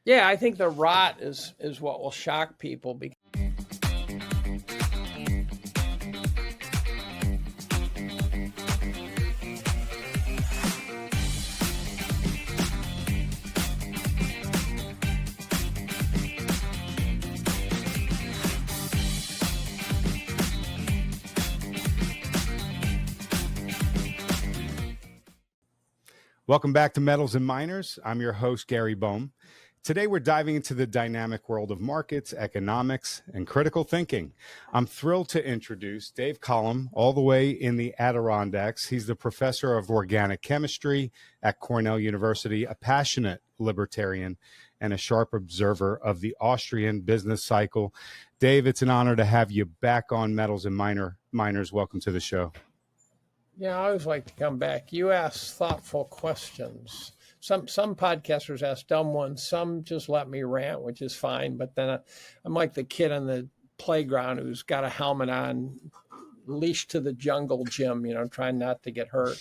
Yeah, I think the rot is what will shock people. Welcome back to Metals and Miners. I'm your host, Gary Bohm. Today, we're diving into the dynamic world of markets, economics, and critical thinking. I'm thrilled to introduce Dave Collum, all the way in the Adirondacks. He's the professor of organic chemistry at Cornell University, a passionate libertarian, and a sharp observer of the Austrian business cycle. Dave, it's an honor to have you back on Metals and Miners. Welcome to the show. Yeah, I always like to come back. You ask thoughtful questions. Some podcasters ask dumb ones. Some just let me rant, which is fine. But then I'm like the kid on the playground who's got a helmet on, leashed to the jungle gym, trying not to get hurt,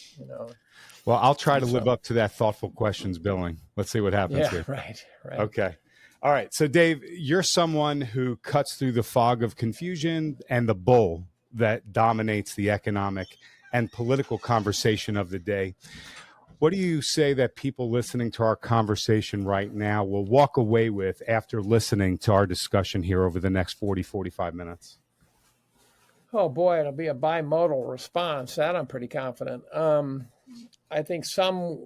Well, I'll try to live up to that thoughtful questions billing. Let's see what happens here. Right. Okay. All right. So, Dave, you're someone who cuts through the fog of confusion and the bull that dominates the economic and political conversation of the day. What do you say that people listening to our conversation right now will walk away with after listening to our discussion here over the next 45 minutes? Oh, boy, it'll be a bimodal response. That I'm pretty confident. I think some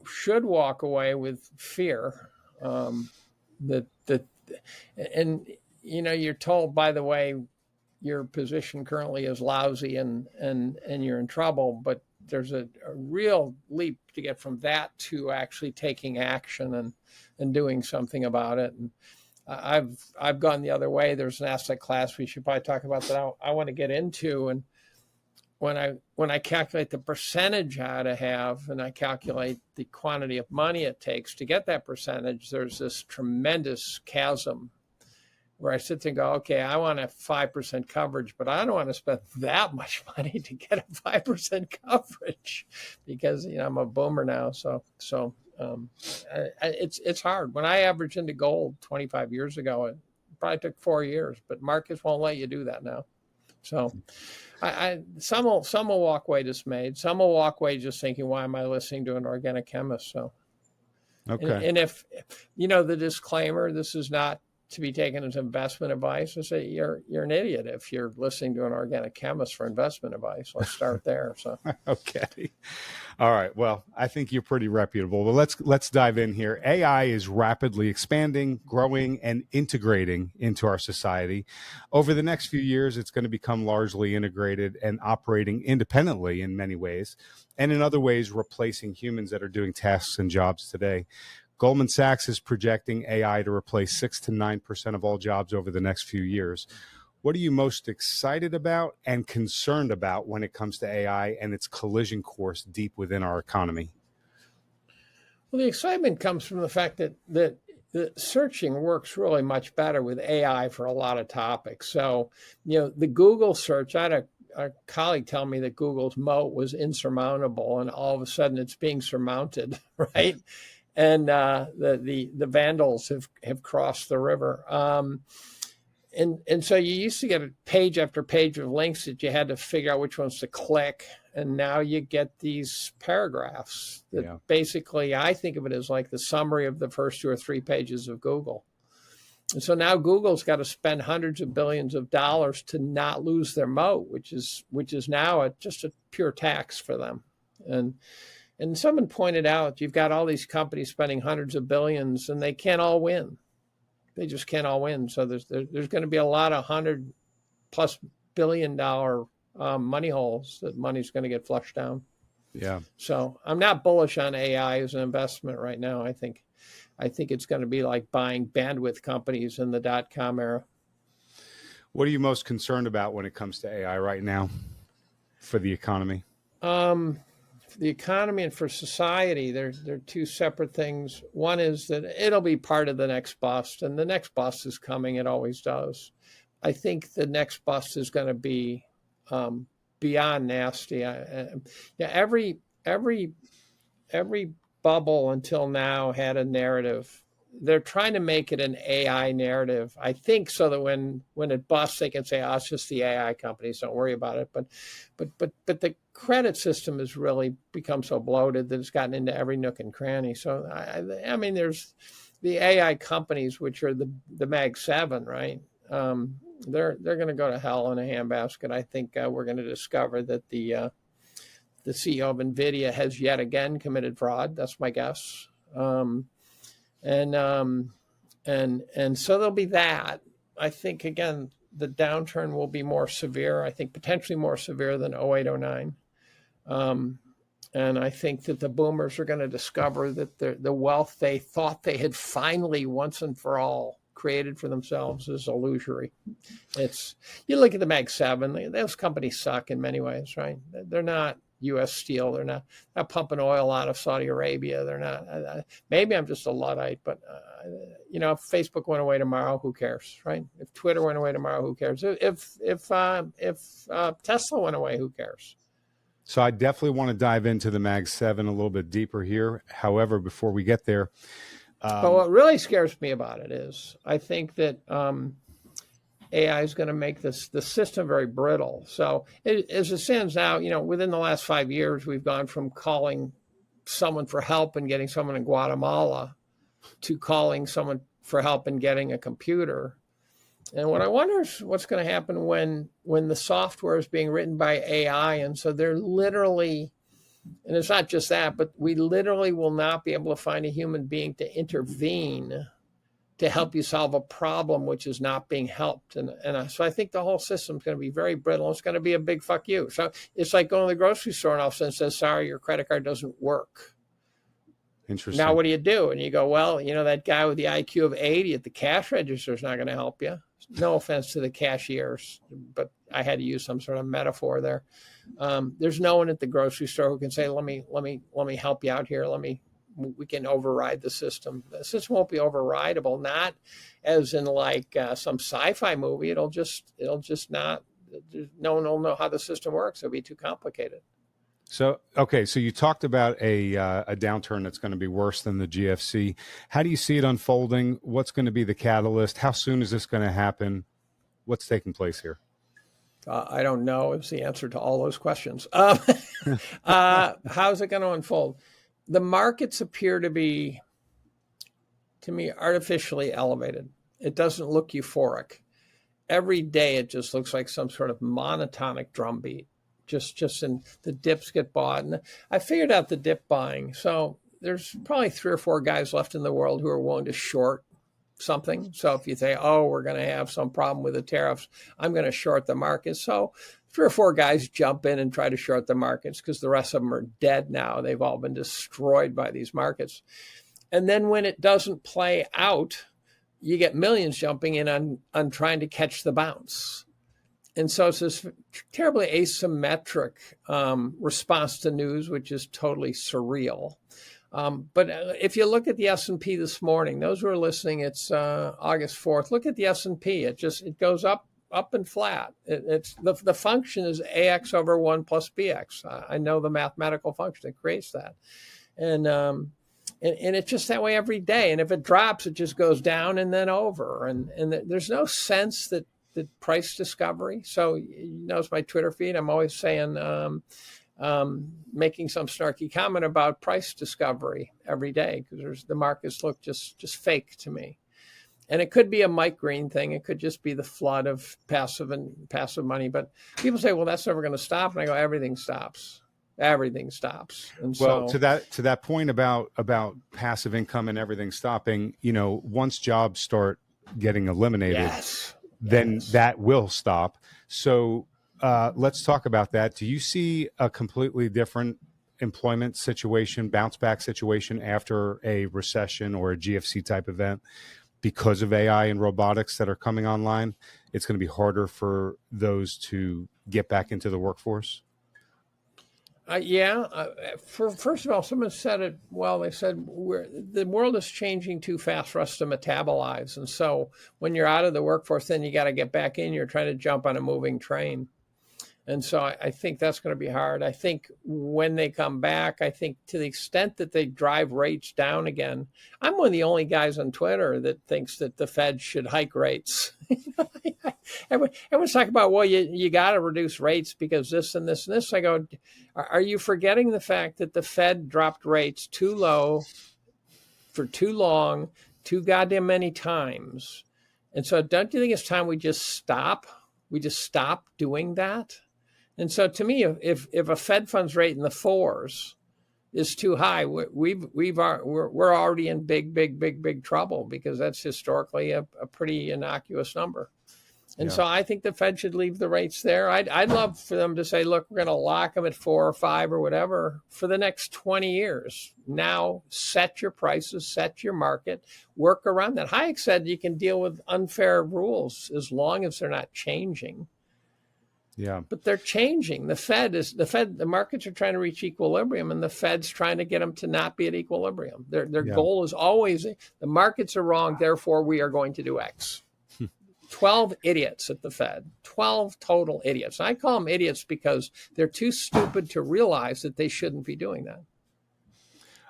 should walk away with fear. You're told, by the way, your position currently is lousy and you're in trouble, but there's a real leap to get from that to actually taking action and doing something about it. And I've gone the other way. There's an asset class we should probably talk about that I want to get into. And when I calculate the percentage I ought to have, and I calculate the quantity of money it takes to get that percentage, there's this tremendous chasm where I sit there and go, okay, I want a 5% coverage, but I don't want to spend that much money to get a 5% coverage because I'm a boomer now. So it's hard. When I averaged into gold 25 years ago, it probably took 4 years, but markets won't let you do that now. So some will walk away dismayed. Some will walk away just thinking, why am I listening to an organic chemist? So, okay. And if the disclaimer, this is not to be taken as investment advice, I say you're an idiot if you're listening to an organic chemist for investment advice. Let's start there. So okay. All right. Well, I think you're pretty reputable. But let's dive in here. AI is rapidly expanding, growing, and integrating into our society. Over the next few years, it's going to become largely integrated and operating independently in many ways, and in other ways, replacing humans that are doing tasks and jobs today. Goldman Sachs is projecting AI to replace 6 to 9% of all jobs over the next few years. What are you most excited about and concerned about when it comes to AI and its collision course deep within our economy? Well, the excitement comes from the fact that the searching works really much better with AI for a lot of topics. So, the Google search, I had a colleague tell me that Google's moat was insurmountable, and all of a sudden it's being surmounted, right? And the vandals have crossed the river. And so you used to get a page after page of links that you had to figure out which ones to click. And now you get these paragraphs that basically, I think of it as like the summary of the first 2 or 3 pages of Google. And so now Google's got to spend hundreds of billions of dollars to not lose their moat, which is now just a pure tax for them. And someone pointed out, you've got all these companies spending hundreds of billions, and they can't all win. They just can't all win. So there's going to be a lot of $100+ billion money holes that money's going to get flushed down. Yeah. So I'm not bullish on AI as an investment right now. I think it's going to be like buying bandwidth companies in the .com era. What are you most concerned about when it comes to AI right now for the economy? For the economy and for society, they're 2 separate things. One is that it'll be part of the next bust, and the next bust is coming. It always does. I think the next bust is going to be beyond nasty. Every bubble until now had a narrative they're trying to make it an AI narrative, I think, so that when it busts, they can say, "Oh, it's just the AI companies. Don't worry about it." But the credit system has really become so bloated that it's gotten into every nook and cranny. So I mean, there's the AI companies, which are the Mag 7, right? They're going to go to hell in a handbasket. I think we're going to discover that the CEO of NVIDIA has yet again committed fraud. That's my guess. And so there'll be that. I think, again, the downturn will be more severe. I think potentially more severe than 08, 09. And I think that the boomers are going to discover that the wealth they thought they had finally once and for all created for themselves is illusory. You look at the Mag 7, those companies suck in many ways, right? They're not U.S. Steel. They're not pumping oil out of Saudi Arabia. They're not. Maybe I'm just a Luddite, but if Facebook went away tomorrow, who cares, right? If Twitter went away tomorrow, who cares? If Tesla went away, who cares? So I definitely want to dive into the Mag 7 a little bit deeper here. However, before we get there, but what really scares me about it is I think that AI is going to make the system very brittle. So as it stands now, within the last 5 years, we've gone from calling someone for help and getting someone in Guatemala to calling someone for help and getting a computer. And what I wonder is what's going to happen when the software is being written by AI. And so they're literally, and it's not just that, but we literally will not be able to find a human being to intervene to help you solve a problem which is not being helped. And so I think the whole system's going to be very brittle. It's going to be a big fuck you. So it's like going to the grocery store and all of a sudden says, sorry, your credit card doesn't work. Interesting. Now what do? And you go, well, that guy with the IQ of 80 at the cash register is not going to help you. No offense to the cashiers, but I had to use some sort of metaphor there. There's no one at the grocery store who can say, let me help you out here. We can override the system. The system won't be overrideable, not as in like some sci-fi movie. It'll just not, no one will know how the system works. It'll be too complicated. So, okay. So you talked about a downturn that's going to be worse than the GFC. How do you see it unfolding? What's going to be the catalyst? How soon is this going to happen? What's taking place here? I don't know is the answer to all those questions. How's it going to unfold? The markets appear to be, to me, artificially elevated. It doesn't look euphoric. Every day it just looks like some sort of monotonic drumbeat. Just in the dips get bought. And I figured out the dip buying. So there's probably 3 or 4 guys left in the world who are willing to short something. So if you say, oh, we're going to have some problem with the tariffs, I'm going to short the market. So 3 or 4 guys jump in and try to short the markets because the rest of them are dead now. They've all been destroyed by these markets. And then when it doesn't play out, you get millions jumping in on trying to catch the bounce. And so it's this terribly asymmetric response to news, which is totally surreal. But if you look at the S&P this morning, those who are listening, it's August 4th. Look at the S&P. It goes up and flat. It's the function is AX over 1 plus BX. I know the mathematical function that creates that. And it's just that way every day. And if it drops, it just goes down and then over. And there's no sense that the price discovery. So it's my Twitter feed. I'm always saying, making some snarky comment about price discovery every day because the markets look just fake to me. And it could be a Mike Green thing. It could just be the flood of passive money. But people say, well, that's never going to stop. And I go, everything stops. Everything stops. And well, to that point about passive income and everything stopping, once jobs start getting eliminated, yes. then that will stop. So let's talk about that. Do you see a completely different employment situation, bounce back situation after a recession or a GFC type event because of AI and robotics that are coming online? It's going to be harder for those to get back into the workforce? First of all, someone said it well. They said the world is changing too fast for us to metabolize. And so when you're out of the workforce, then you got to get back in. You're trying to jump on a moving train. And so I think that's going to be hard. I think when they come back, I think to the extent that they drive rates down again, I'm one of the only guys on Twitter that thinks that the Fed should hike rates. Everyone's talking about, well, you got to reduce rates because this and this and this. I go, are you forgetting the fact that the Fed dropped rates too low for too long, too goddamn many times? And so don't you think it's time we just stop? We just stop doing that? And so to me, if a Fed funds rate in the 4s is too high, we're already in big trouble, because that's historically a pretty innocuous number. And so I think the Fed should leave the rates there. I'd love for them to say, look, we're going to lock them at 4 or 5 or whatever for the next 20 years. Now set your prices, set your market, work around that. Hayek said you can deal with unfair rules as long as they're not changing. Yeah. But they're changing. The markets are trying to reach equilibrium, and the Fed's trying to get them to not be at equilibrium. Their goal is always, the markets are wrong, therefore we are going to do X. 12 idiots at the Fed, 12 total idiots. I call them idiots because they're too stupid to realize that they shouldn't be doing that.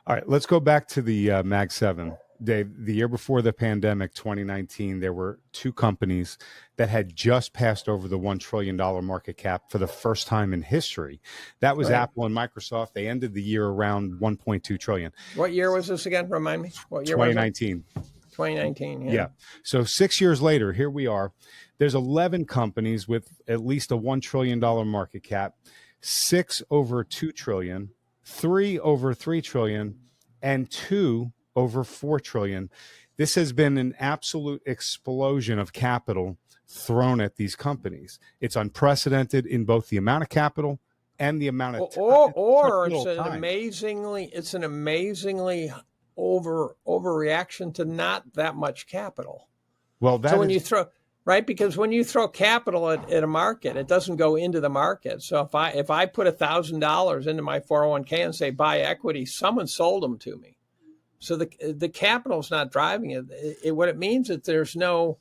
All right, let's go back to the Mag 7. Dave, the year before the pandemic, 2019, there were 2 companies that had just passed over the $1 trillion market cap for the first time in history. That was Apple and Microsoft. They ended the year around $1.2 trillion. What year was this again? Remind me. What year 2019. was it? 2019. Yeah. So 6 years later, here we are. There's 11 companies with at least a $1 trillion market cap, 6 over $2 trillion, 3 over $3 trillion, and 2 over $4 trillion. This has been an absolute explosion of capital thrown at these companies. It's unprecedented in both the amount of capital and the amount of time. Or it's an amazingly overreaction to not that much capital. Well, so when you throw because when you throw capital at a market, it doesn't go into the market. So if I put $1,000 into my 401k and say buy equity, someone sold them to me. So the capital is not driving it. What it means is there's no.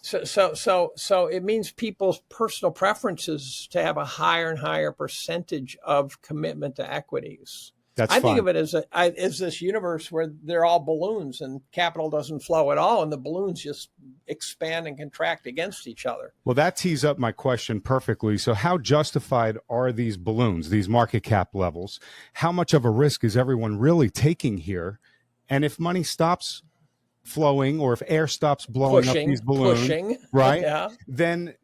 So it means people's personal preferences to have a higher and higher percentage of commitment to equities. I think of it as this universe where they're all balloons and capital doesn't flow at all, and the balloons just expand and contract against each other. Well, that tees up my question perfectly. So how justified are these balloons, these market cap levels? How much of a risk is everyone really taking here? And if money stops flowing, or if air stops blowing up these balloons, right? Then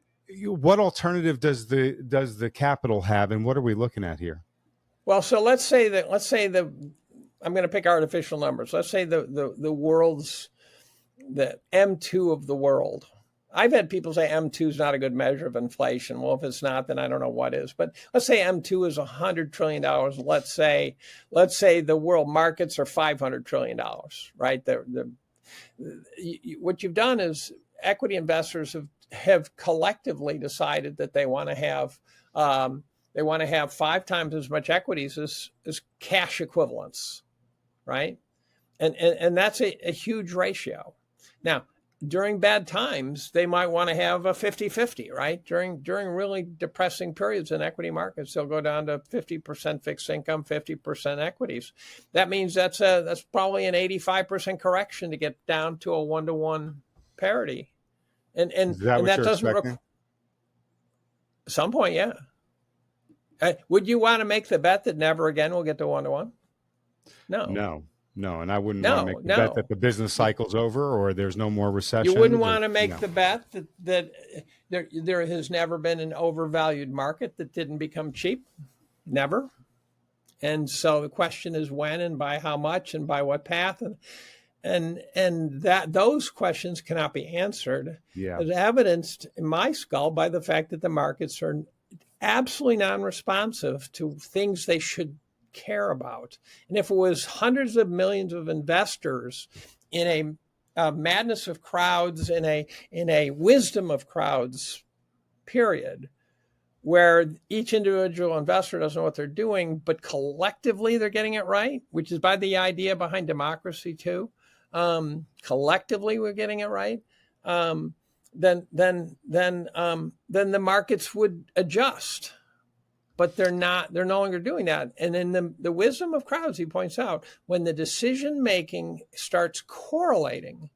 what alternative does the capital have, and what are we looking at here? Well, so let's say I'm going to pick artificial numbers. Let's say the M2 of the world. I've had people say M2 is not a good measure of inflation. Well, if it's not, then I don't know what is. But let's say M2 is $100 trillion. Let's say the world markets are $500 trillion, right? What you've done is equity investors have collectively decided that they want to have 5 times as much equities as cash equivalents, right? And that's a huge ratio. Now, during bad times, they might want to have a 50-50, right? During really depressing periods in equity markets, they'll go down to 50% fixed income, 50% equities. That means that's probably an 85% correction to get down to a 1-to-1 parity. And that doesn't require some point, yeah. Would you want to make the bet that never again we'll get to 1-to-1? No, and I wouldn't want to make the bet that the business cycle's over or there's no more recession. You wouldn't want to make the bet that there has never been an overvalued market that didn't become cheap, never. And so the question is when and by how much and by what path, and that those questions cannot be answered, as evidenced in my skull by the fact that the markets are absolutely non-responsive to things they should care about. And if it was hundreds of millions of investors in a madness of crowds, in a wisdom of crowds, period, where each individual investor doesn't know what they're doing, but collectively they're getting it right, which is by the idea behind democracy too. Collectively we're getting it right. the markets would adjust. But they're not. They're no longer doing that. And in the wisdom of crowds, he points out, when the decision making starts correlating,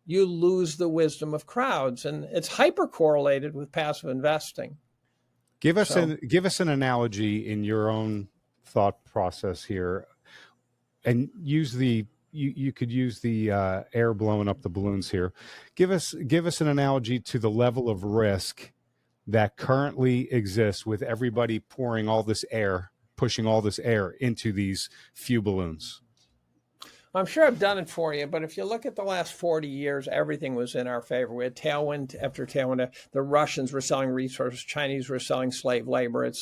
you lose the wisdom of crowds, and it's hyper correlated with passive investing. Give us an analogy in your own thought process here, and use you could use the air blowing up the balloons here. Give us an analogy to the level of risk that currently exists with everybody pouring all this air, pushing all this air into these few balloons. I'm sure I've done it for you, but if you look at the last 40 years, everything was in our favor. We had tailwind after tailwind. The Russians were selling resources. Chinese were selling slave labor at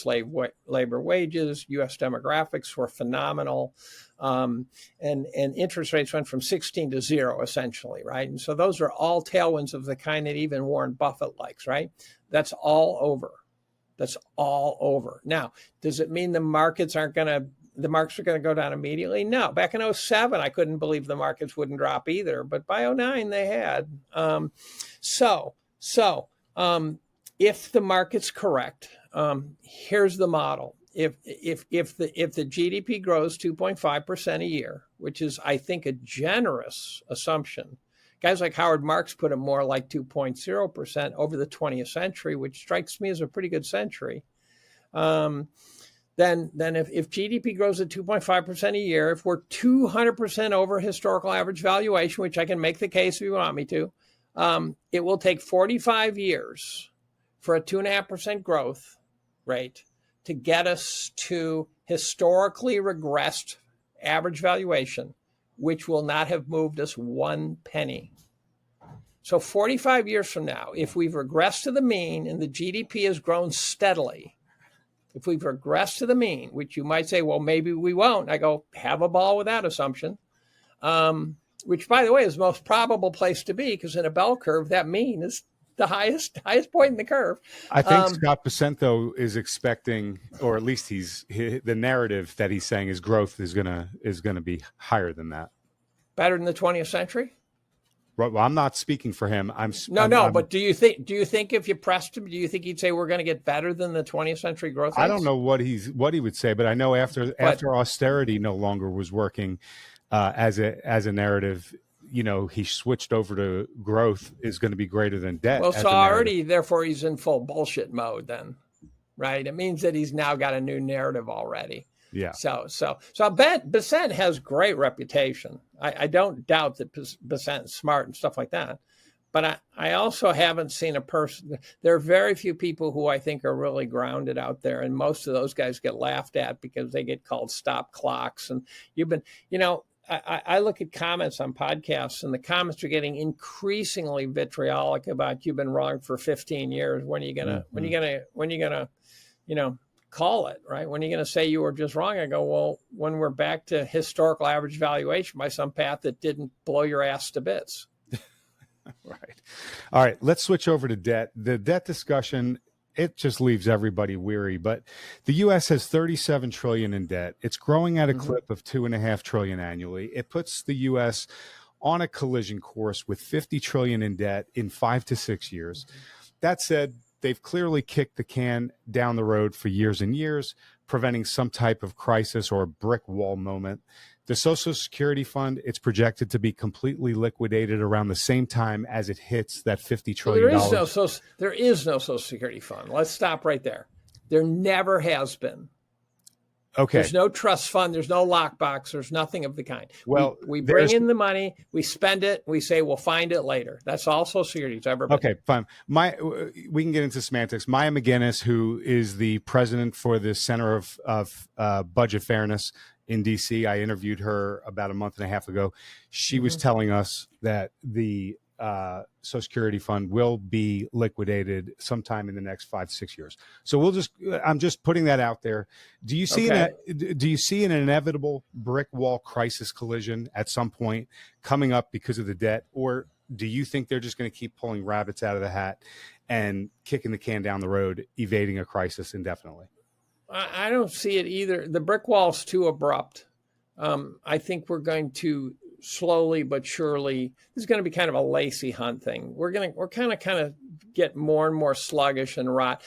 labor wages. U.S. demographics were phenomenal. And interest rates went from 16 to 0, essentially, right? And so those are all tailwinds of the kind that even Warren Buffett likes, right? That's all over. That's all over. Now, does it mean the markets are going to go down immediately? No. Back in 2007, I couldn't believe the markets wouldn't drop either. But by 2009, they had. If the market's correct, here's the model. If the GDP grows 2.5% a year, which is, I think, a generous assumption. Guys like Howard Marks put it more like 2.0% over the 20th century, which strikes me as a pretty good century. Then if GDP grows at 2.5% a year, if we're 200% over historical average valuation, which I can make the case if you want me to, it will take 45 years for a 2.5% growth rate to get us to historically regressed average valuation, which will not have moved us one penny. So 45 years from now, if we've regressed to the mean and the GDP has grown steadily, if we've regressed to the mean, which you might say, well, maybe we won't. I go, have a ball with that assumption, which, by the way, is the most probable place to be, because in a bell curve, that mean is the highest point in the curve. I think Scott Bessent, though, is expecting, or at least the narrative that he's saying is growth is gonna be higher than that. Better than the 20th century? Well, I'm not speaking for him. But do you think if you pressed him, do you think he'd say we're going to get better than the 20th century growth rates? I don't know what he would say, but I know after austerity no longer was working as a narrative, he switched over to growth is going to be greater than debt. Well, so already, therefore, he's in full bullshit mode then, right? It means that he's now got a new narrative already. Yeah. So I bet Bessent has great reputation. I don't doubt that Bessent's smart and stuff like that. But I also haven't seen a person. There are very few people who I think are really grounded out there. And most of those guys get laughed at because they get called stop clocks. And I look at comments on podcasts, and the comments are getting increasingly vitriolic about you've been wrong for 15 years. When are you gonna call it, right? When are you going to say you were just wrong? I go, well, when we're back to historical average valuation by some path that didn't blow your ass to bits. Right. All right. Let's switch over to debt. The debt discussion, it just leaves everybody weary, but the U.S. has $37 trillion in debt. It's growing at a clip of $2.5 trillion annually. It puts the U.S. on a collision course with $50 trillion in debt in 5 to 6 years. That said, they've clearly kicked the can down the road for years and years, preventing some type of crisis or brick wall moment. The Social Security Fund, it's projected to be completely liquidated around the same time as it hits that $50 trillion. There is no Social Security Fund. Let's stop right there. There never has been. Okay. There's no trust fund. There's no lockbox. There's nothing of the kind. Well, we bring in the money, we spend it, we say we'll find it later. That's all Social Security's ever been. Okay, fine. We can get into semantics. Maya McGinnis, who is the president for the Center of Budget Fairness in D.C., I interviewed her about a month and a half ago. She was telling us that the Social Security Fund will be liquidated sometime in the next 5 to 6 years. So I'm just putting that out there. Do you see an inevitable brick wall crisis collision at some point coming up because of the debt, or do you think they're just going to keep pulling rabbits out of the hat and kicking the can down the road, evading a crisis indefinitely? I don't see it either. The brick wall's too abrupt. I think we're going to slowly but surely, this is going to be kind of a Lacey Hunt thing. We're kind of get more and more sluggish and rot.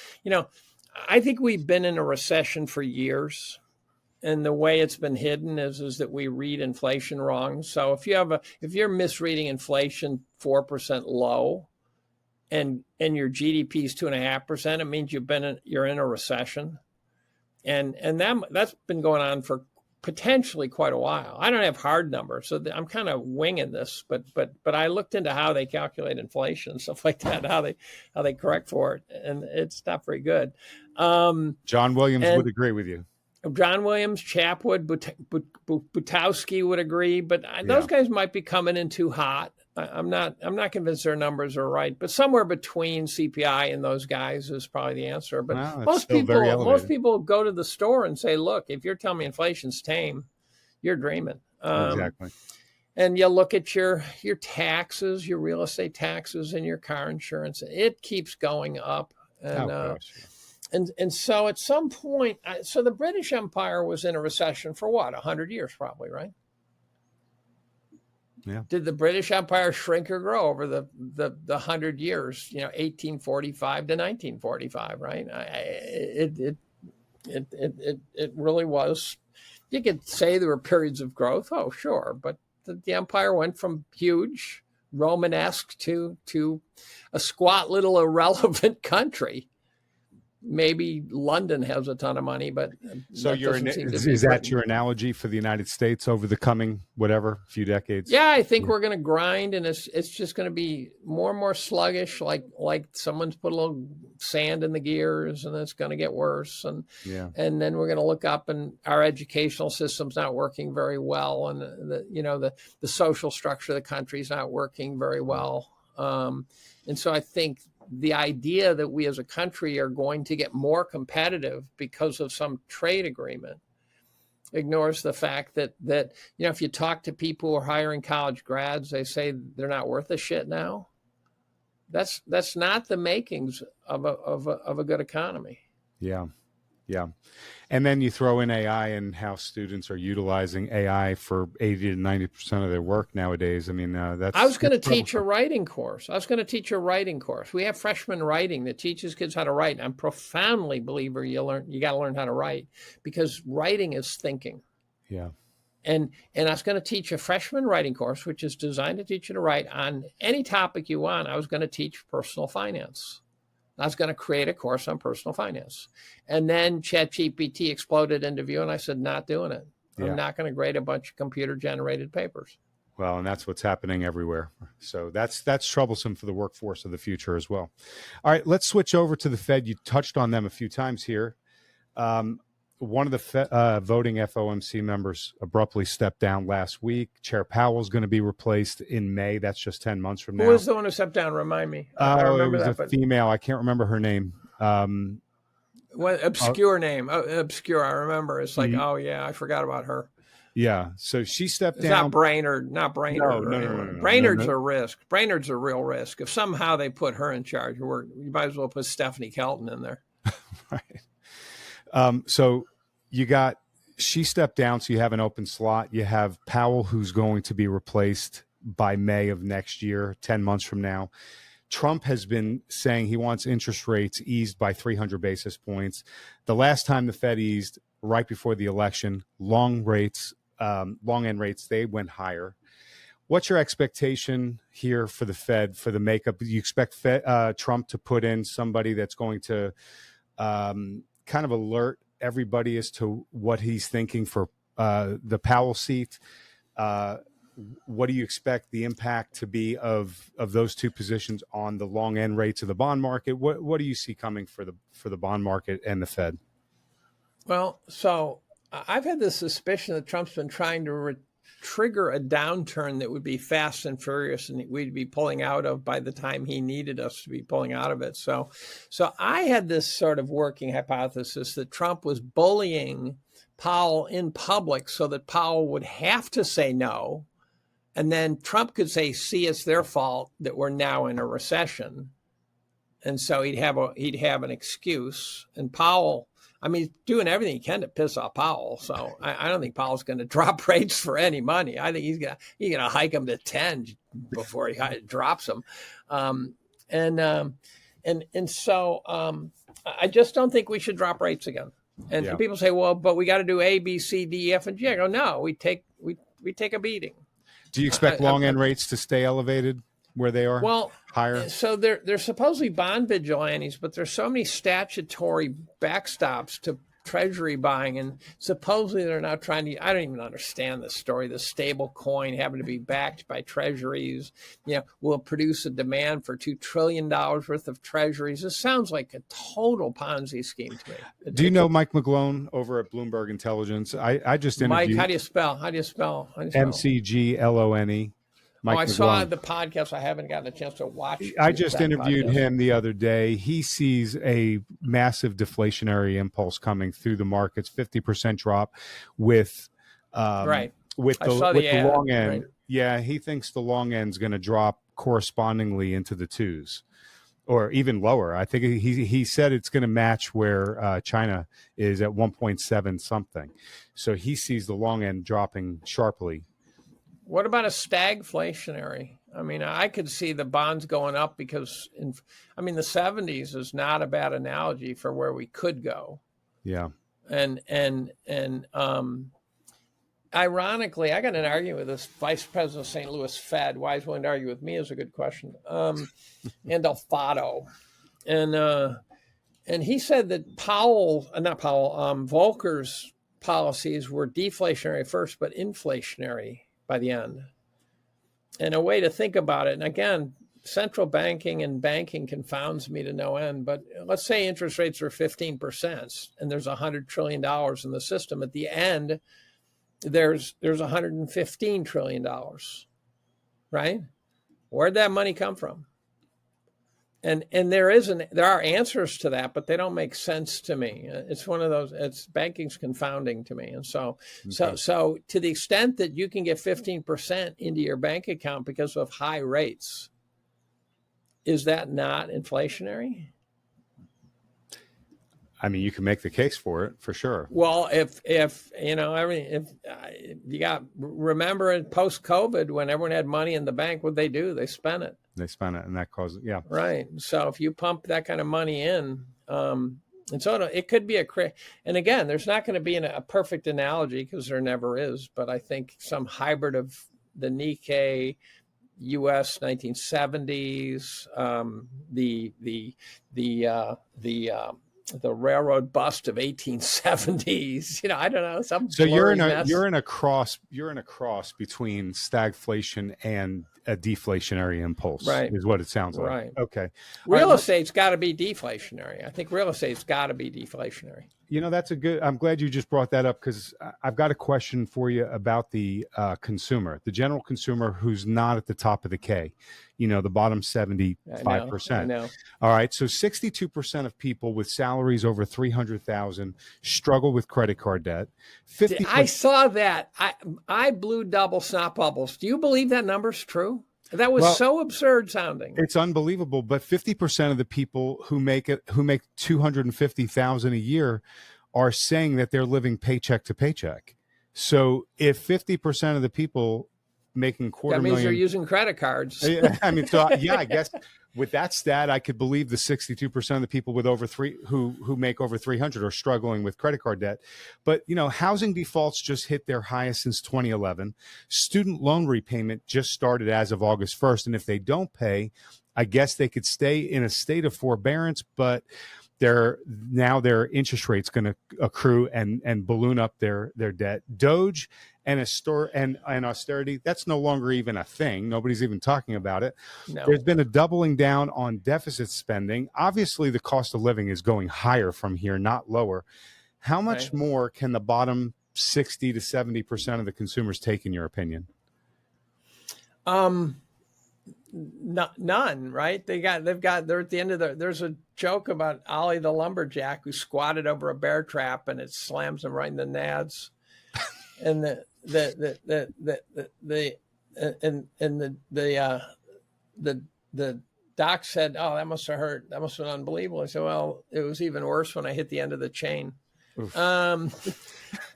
I think we've been in a recession for years. And the way it's been hidden is that we read inflation wrong. So if you're misreading inflation 4% low, and your GDP is 2.5%, it means you're in a recession, and that's been going on for potentially quite a while. I don't have hard numbers, so I'm kind of winging this, but I looked into how they calculate inflation and stuff like that, how they correct for it, and it's not very good. John Williams would agree with you. John Williams, Chapwood, Butowski would agree, but those guys might be coming in too hot. I'm not convinced their numbers are right, but somewhere between CPI and those guys is probably the answer. But most people go to the store and say, look, if you're telling me inflation's tame, you're dreaming. Exactly. And you look at your taxes, your real estate taxes, and your car insurance. It keeps going up. And so at some point, so the British Empire was in a recession for 100 years probably, right? Yeah. Did the British Empire shrink or grow over the 100 years, 1845 to 1945, right? It really was. You could say there were periods of growth. Oh, sure. But the empire went from huge Romanesque to a squat little irrelevant country. Maybe London has a ton of money, but so is that your analogy for the United States over the coming few decades? Yeah, I think we're going to grind, and it's just going to be more and more sluggish, like someone's put a little sand in the gears, and it's going to get worse. And then we're going to look up, and our educational system's not working very well, and the social structure of the country is not working very well. And so I think the idea that we as a country are going to get more competitive because of some trade agreement ignores the fact that if you talk to people who are hiring college grads, they say they're not worth a shit now. That's not the makings of a good economy. Yeah. And then you throw in AI and how students are utilizing AI for 80 to 90% of their work nowadays. I mean, that's. I was going to teach a writing course. We have freshman writing that teaches kids how to write. I'm profoundly believer you got to learn how to write, because writing is thinking. Yeah. And I was going to teach a freshman writing course, which is designed to teach you to write on any topic you want. I was going to teach personal finance. I was going to create a course on personal finance. And then ChatGPT exploded into view, and I said, not doing it. I'm not going to grade a bunch of computer-generated papers. Well, and that's what's happening everywhere. So that's troublesome for the workforce of the future as well. All right, let's switch over to the Fed. You touched on them a few times here. One of the voting FOMC members abruptly stepped down last week. Chair Powell is going to be replaced in May. That's just 10 months from now. Who was the one who stepped down? Remind me. I remember it was a female. I can't remember her name. Obscure name. Obscure. I remember. It's like, oh yeah, I forgot about her. Yeah. So she stepped down. Not Brainerd. No. Brainerd's No. a risk. Brainerd's a real risk. If somehow they put her in charge, you might as well put Stephanie Kelton in there. Right. So she stepped down, so you have an open slot. You have Powell, who's going to be replaced by May of next year, 10 months from now. Trump has been saying he wants interest rates eased by 300 basis points. The last time the Fed eased, right before the election, long end rates, they went higher. What's your expectation here for the Fed, for the makeup? Do you expect Trump to put in somebody that's going to kind of alert everybody as to what he's thinking for the Powell seat? What do you expect the impact to be of those two positions on the long end rates of the bond market? What do you see coming for the bond market and the Fed? Well, so I've had this suspicion that Trump's been trying to trigger a downturn that would be fast and furious, and we'd be pulling out of by the time he needed us to be pulling out of it. So I had this sort of working hypothesis that Trump was bullying Powell in public so that Powell would have to say no. And then Trump could say, see, it's their fault that we're now in a recession. And so he'd have an excuse. And Powell, I mean, he's doing everything he can to piss off Powell. So I don't think Powell's going to drop rates for any money. I think he's gonna hike them to 10 before he drops them. So I just don't think we should drop rates again. And people say, well, but we got to do A, B, C, D, E, F, and G. I go, no, we take a beating. Do you expect long end rates to stay elevated where they are? Well, higher. So they're supposedly bond vigilantes, but there's so many statutory backstops to Treasury buying, and supposedly they're now trying to. I don't even understand this story. The stable coin having to be backed by Treasuries, will produce a demand for $2 trillion worth of Treasuries. This sounds like a total Ponzi scheme to me. Do you know Mike McGlone over at Bloomberg Intelligence? I just interviewed Mike. How do you spell? McGlone. I saw the podcast. I haven't gotten a chance to watch. I just interviewed him the other day. He sees a massive deflationary impulse coming through the markets, 50% drop with the long end. Right. Yeah, he thinks the long end's going to drop correspondingly into the twos or even lower. I think he said it's going to match where China is at 1.7 something. So he sees the long end dropping sharply. What about a stagflationary? I mean, I could see the bonds going up because, the 70s is not a bad analogy for where we could go. Yeah. And ironically, I got in an argument with this vice president of St. Louis Fed. Why he's willing to argue with me is a good question. And Alfado. And he said that Volcker's policies were deflationary first, but inflationary by the end. And a way to think about it, and again, central banking and banking confounds me to no end, but let's say interest rates are 15% and there's $100 trillion in the system. At the end, there's $115 trillion, right? Where'd that money come from? And there are answers to that, but they don't make sense to me. It's one of those. Banking's confounding to me, and so to the extent that you can get 15% into your bank account because of high rates, is that not inflationary? I mean, you can make the case for it for sure. Well, if you remember in post-COVID when everyone had money in the bank, what'd they do? They spent it. And that causes, yeah. Right. So if you pump that kind of money in, and so it could be and again, there's not going to be a perfect analogy because there never is, but I think some hybrid of the Nikkei, U.S. 1970s, the railroad bust of 1870s. I don't know. So you're in a cross between stagflation and a deflationary impulse, right? Is what it sounds like. Right. Okay. Real estate's got to be deflationary. I think real estate's got to be deflationary. I'm glad you just brought that up because I've got a question for you about the consumer, the general consumer who's not at the top of the K, the bottom 75%. I know. All right. So 62% of people with salaries over $300,000 struggle with credit card debt. I saw that. I blew double snot bubbles. Do you believe that number's true? That was so absurd sounding. It's unbelievable. But 50% of the people who make $250,000 a year are saying that they're living paycheck to paycheck. So if 50% of the people making $250,000, that means you're using credit cards. I guess with that stat, I could believe the 62% of the people with who make over 300 are struggling with credit card debt. But housing defaults just hit their highest since 2011. Student loan repayment just started as of August 1st, and if they don't pay, I guess they could stay in a state of forbearance, but their interest rate's going to accrue and balloon up their debt. Doge and austerity, that's no longer even a thing. Nobody's even talking about it. No. There's been a doubling down on deficit spending. Obviously, the cost of living is going higher from here, not lower. How much more can the bottom 60 to 70% of the consumers take, in your opinion? None, right? They're at the end of there's a joke about Ollie the lumberjack who squatted over a bear trap and it slams him right in the nads. And the doc said, "Oh, that must have hurt. That must have been unbelievable." I said, "Well, it was even worse when I hit the end of the chain." Oof.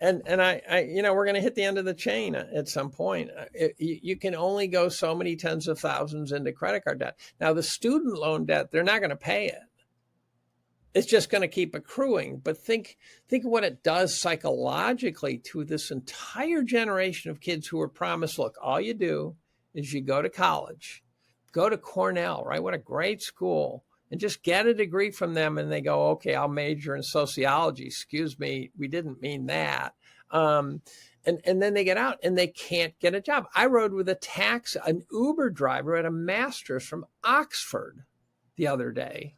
And we're going to hit the end of the chain at some point. You can only go so many tens of thousands into credit card debt. Now, the student loan debt, they're not going to pay it. It's just going to keep accruing. But think of what it does psychologically to this entire generation of kids who are promised, look, all you do is you go to college, go to Cornell, right? What a great school. And just get a degree from them, and they go, okay, I'll major in sociology. Excuse me, we didn't mean that. And then they get out and they can't get a job. I rode with an Uber driver at a master's from Oxford the other day.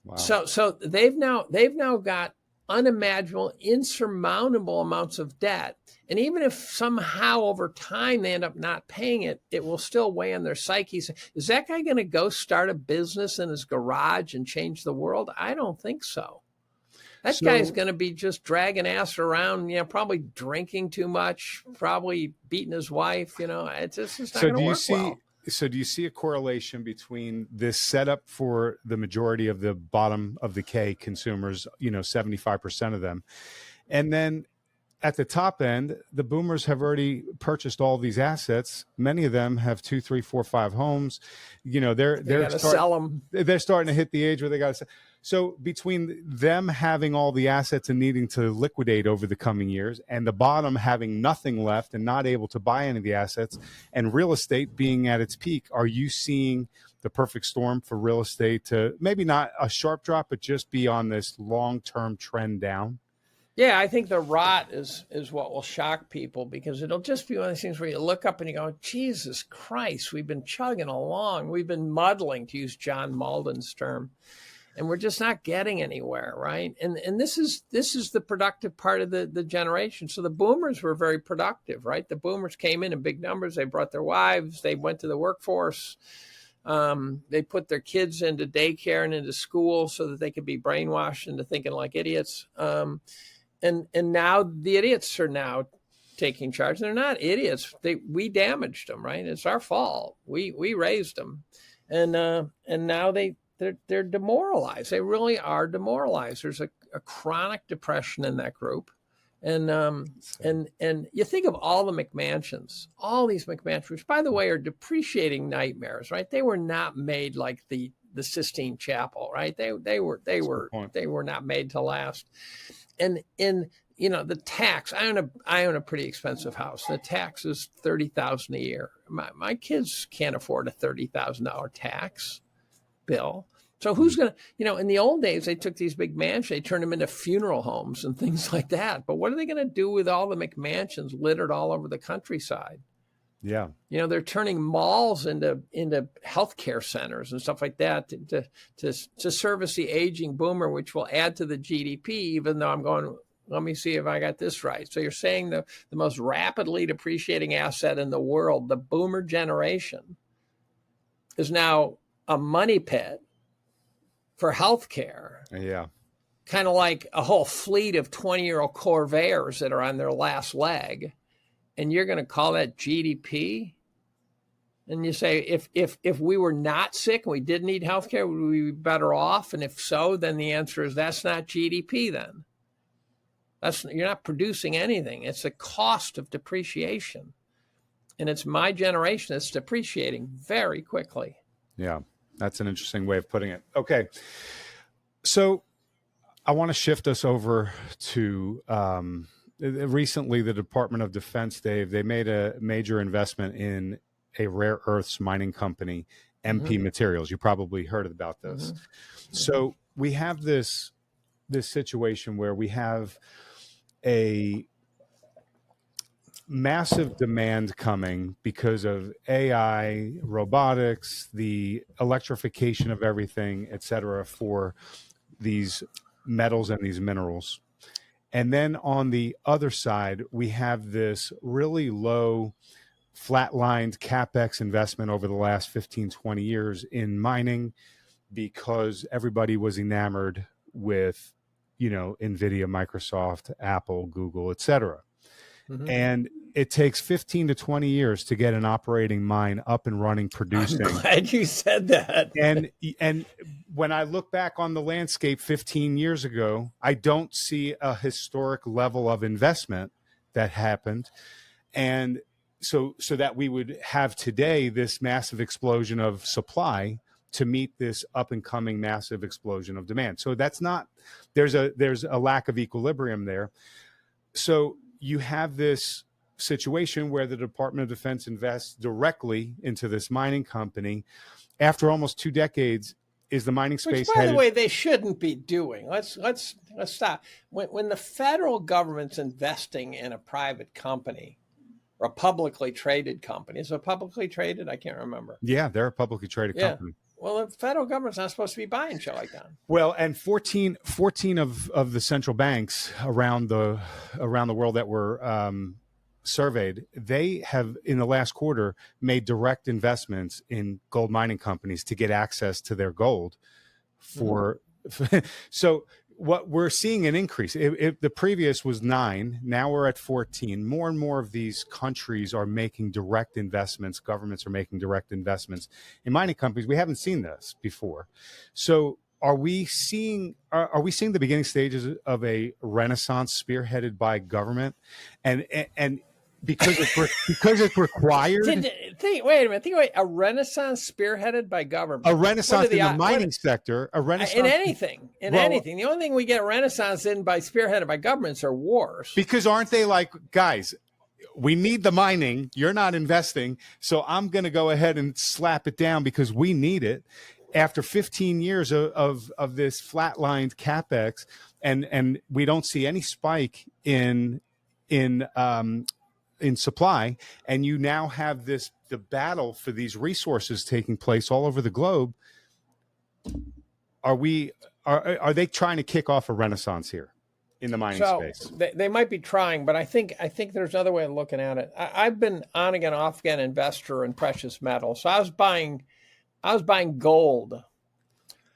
Wow. So they've now got unimaginable, insurmountable amounts of debt. And even if somehow over time they end up not paying it, it will still weigh on their psyches. Is that guy going to go start a business in his garage and change the world? I don't think so. That guy's going to be just dragging ass around, probably drinking too much, probably beating his wife. It's just not going to work well. So do you see a correlation between this setup for the majority of the bottom of the K consumers, 75% of them, and then at the top end, the boomers have already purchased all these assets. Many of them have 2, 3, 4, 5 homes. They're sell them. They're starting to hit the age where they got to sell. So between them having all the assets and needing to liquidate over the coming years, and the bottom having nothing left and not able to buy any of the assets, and real estate being at its peak, are you seeing the perfect storm for real estate to maybe not a sharp drop, but just be on this long-term trend down? Yeah, I think the rot is what will shock people, because it'll just be one of those things where you look up and you go, Jesus Christ, we've been chugging along. We've been muddling, to use John Malden's term, and we're just not getting anywhere, right? And this is the productive part of the generation. So the boomers were very productive, right? The boomers came in big numbers. They brought their wives. They went to the workforce. They put their kids into daycare and into school so that they could be brainwashed into thinking like idiots. And now the idiots are now taking charge. They're not idiots. We damaged them, right? It's our fault. We raised them, and now they're demoralized. They really are demoralized. There's a chronic depression in that group, and you think of all the McMansions, all these McMansions, which by the way are depreciating nightmares, right? They were not made like the Sistine Chapel, right? They were not made to last. And the tax, I own a pretty expensive house. The tax is $30,000 a year. My kids can't afford a $30,000 tax bill. So who's going to, in the old days, they took these big mansions, they turned them into funeral homes and things like that. But what are they going to do with all the McMansions littered all over the countryside? Yeah. They're turning malls into healthcare centers and stuff like that to service the aging boomer, which will add to the GDP, even though I'm going, let me see if I got this right. So you're saying the most rapidly depreciating asset in the world, the boomer generation, is now a money pit for healthcare. Yeah. Kind of like a whole fleet of 20-year-old Corvairs that are on their last leg. And you're going to call that GDP? And you say, if we were not sick and we didn't need healthcare, would we be better off? And if so, then the answer is that's not GDP then. You're not producing anything. It's the cost of depreciation. And it's my generation that's depreciating very quickly. Yeah, that's an interesting way of putting it. Okay. So I want to shift us over to recently the Department of Defense, Dave, they made a major investment in a rare earths mining company, MP Materials. You probably heard about this. So we have this situation where we have a massive demand coming because of AI, robotics, the electrification of everything, et cetera, for these metals and these minerals. And then on the other side, we have this really low flatlined CapEx investment over the last 15, 20 years in mining because everybody was enamored with, NVIDIA, Microsoft, Apple, Google, et cetera. And it takes 15 to 20 years to get an operating mine up and running, producing. I'm glad you said that. And when I look back on the landscape 15 years ago, I don't see a historic level of investment that happened. And so that we would have today this massive explosion of supply to meet this up and coming massive explosion of demand. So that's not, there's a lack of equilibrium there. So you have this situation where the Department of Defense invests directly into this mining company. After almost 2 decades, is the mining space Which, by the way, they shouldn't be doing. Let's stop. When the federal government's investing in a private company or a publicly traded company, is it publicly traded? I can't remember. Yeah, they're a publicly traded company. Well, the federal government's not supposed to be buying shit like that. Well, and 14 of the central banks around the world that were surveyed, they have in the last quarter made direct investments in gold mining companies to get access to their gold. So what we're seeing an increase. The previous was 9, now we're at 14. More and more of these countries are making direct investments. Governments are making direct investments in mining companies. We haven't seen this before. So are we seeing the beginning stages of a renaissance spearheaded by government, and because it's required? Wait a minute. A renaissance spearheaded by government. A renaissance in the mining sector. A renaissance in anything. Anything. The only thing we get renaissance in by spearheaded by governments are wars. Because aren't they like, guys, we need the mining. You're not investing, so I'm going to go ahead and slap it down because we need it. After 15 years of this flatlined capex, and we don't see any spike in supply, and you now have the battle for these resources taking place all over the globe. Are they trying to kick off a renaissance here in the mining space? They might be trying, but I think there's another way of looking at it. I've been on again, off again investor in precious metals. So I was buying gold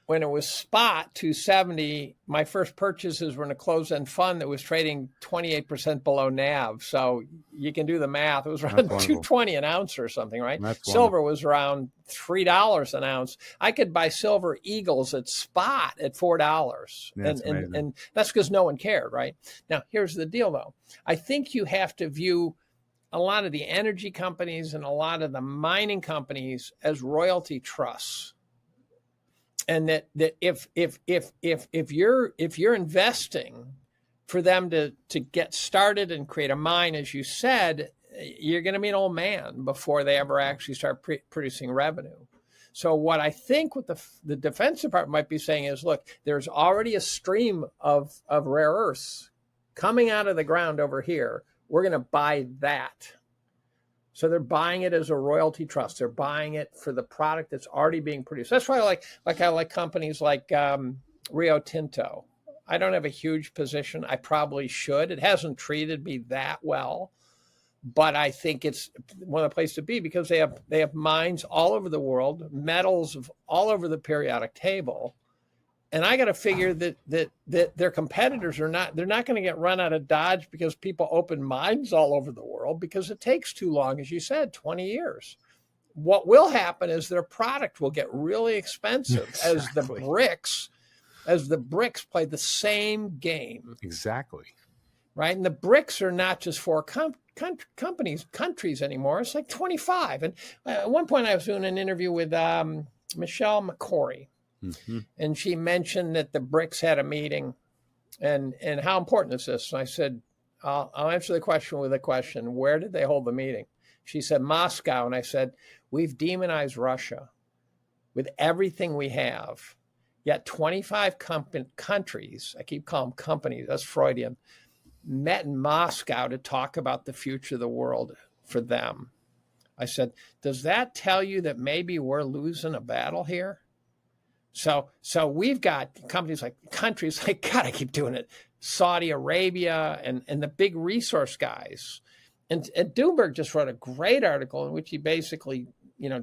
when it was spot 270. My first purchases were in a closed-end fund that was trading 28% below NAV. So you can do the math. It was around $2.20 an ounce or something, right? Silver was around $3 an ounce. I could buy silver eagles at spot at $4. And that's because no one cared, right? Now, here's the deal, though. I think you have to view a lot of the energy companies and a lot of the mining companies as royalty trusts. And that if you're investing for them to get started and create a mine, as you said, you're going to be an old man before they ever actually start producing revenue. So what I think what the Defense Department might be saying is, look, there's already a stream of rare earths coming out of the ground over here. We're going to buy that. So they're buying it as a royalty trust. They're buying it for the product that's already being produced. That's why I like companies like Rio Tinto. I don't have a huge position. I probably should. It hasn't treated me that well, but I think it's one of the places to be because they have mines all over the world, metals all over the periodic table. And I got to figure that their competitors they're not going to get run out of Dodge because people open mines all over the world, because it takes too long, as you said, 20 years. What will happen is their product will get really expensive as the BRICS play the same game. Exactly. Right. And the BRICS are not just for countries anymore. It's like 25. And at one point I was doing an interview with Michelle McCory. Mm-hmm. And she mentioned that the BRICS had a meeting and how important is this? And I said, I'll answer the question with a question. Where did they hold the meeting? She said, Moscow. And I said, we've demonized Russia with everything we have. Yet 25 countries, I keep calling them companies, that's Freudian, met in Moscow to talk about the future of the world for them. I said, does that tell you that maybe we're losing a battle here? So we've got countries like, God, I keep doing it, Saudi Arabia and the big resource guys. And Doomberg just wrote a great article in which he basically,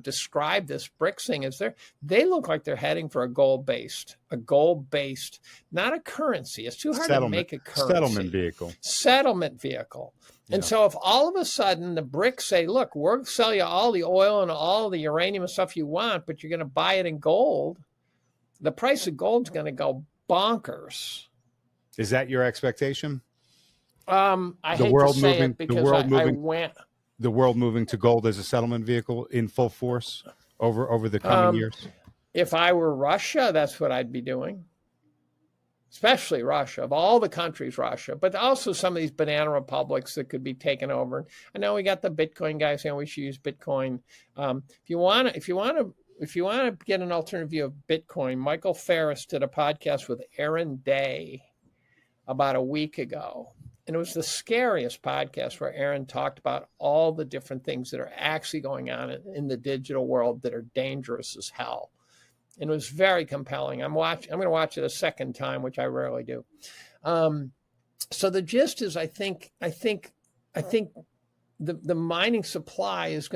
described this BRICS thing as they look like they're heading for a gold-based, not a currency. It's too hard to make a currency. Settlement vehicle. And so if all of a sudden the BRICS say, look, we'll sell you all the oil and all the uranium and stuff you want, but you're going to buy it in gold, the price of gold's going to go bonkers. Is that your expectation? I hate to say it because I went. The world moving to gold as a settlement vehicle in full force over the coming years? If I were Russia, that's what I'd be doing. Especially Russia, of all the countries, Russia, but also some of these banana republics that could be taken over. I know we got the Bitcoin guys saying we should use Bitcoin. If you want to get an alternative view of Bitcoin, Michael Ferris did a podcast with Aaron Day about a week ago. And it was the scariest podcast where Aaron talked about all the different things that are actually going on in the digital world that are dangerous as hell. And it was very compelling. I'm going to watch it a second time, which I rarely do. So the gist is, I think the mining supply is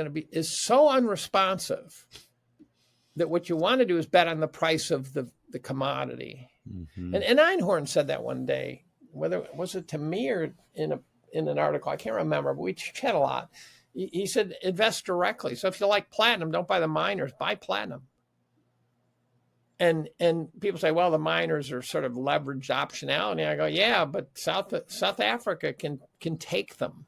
so unresponsive that what you want to do is bet on the price of the commodity. Mm-hmm. And Einhorn said that one day. Whether was it to me or in an article, I can't remember, but we chat a lot. He said, invest directly. So if you like platinum, don't buy the miners, buy platinum. And people say, well, the miners are sort of leveraged optionality. I go, yeah, but South Africa can take them,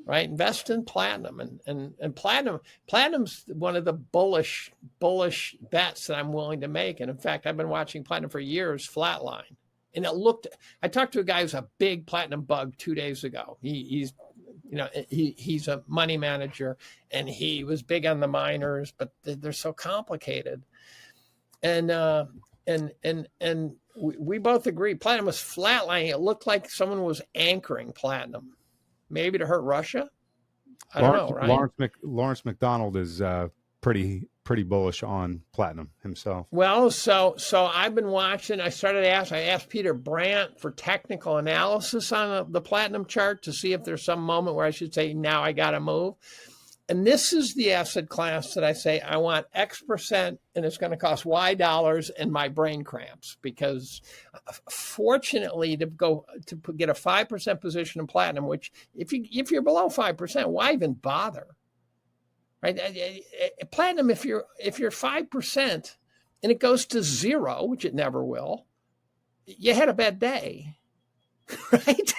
right? Invest in platinum, and platinum's one of the bullish bets that I'm willing to make. And in fact, I've been watching platinum for years flatline. And I talked to a guy who's a big platinum bug 2 days ago. He's a money manager, and he was big on the miners, but they're so complicated. And we both agree platinum was flatlining. It looked like someone was anchoring platinum, maybe to hurt Russia. I don't know, right? Lawrence McDonald is pretty bullish on platinum himself. Well, so I've been watching. I asked Peter Brandt for technical analysis on the platinum chart to see if there's some moment where I should say, now I got to move. And this is the asset class that I say I want X% and it's going to cost Y dollars and my brain cramps, because fortunately to get a 5% position in platinum, which if you're below 5%, why even bother? Right? Platinum, if you're 5% and it goes to zero, which it never will, you had a bad day, right?